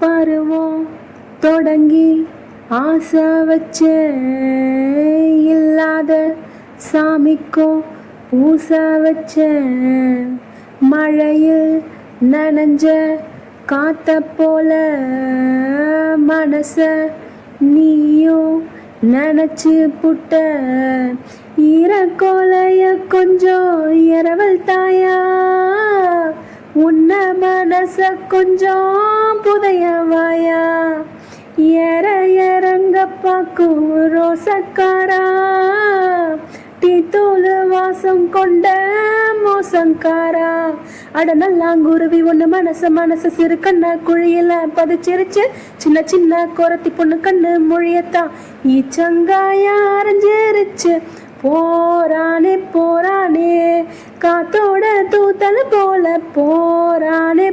பருவம் தொடங்கி ஆசை வச்ச இல்லாத சாமிக்கும் பூச வச்ச மழையில் நனைஞ்ச காத்த போல மனச நீயும் நினைச்சு புட்ட ஈரக்கோலைய கொஞ்சம் இரவல் தாயா உன்ன மனச கொஞ்சம் புதையவாயா ஏற இறங்க பாக்கும் ரோசக்காரா டீ தூள் வாசம் கொண்ட மோசங்காரா அட நல்லாங்குருவி ஒண்ணு மனச சிறு கண்ண குழியில பதிச்சிருச்சு சின்ன சின்ன குரத்தி பொண்ணு கண்ணு மொழியத்தான் ஈச்சங்காயா அரைஞ்சிருச்சு போரானே காத்தோட தூத்தல் போல போரானே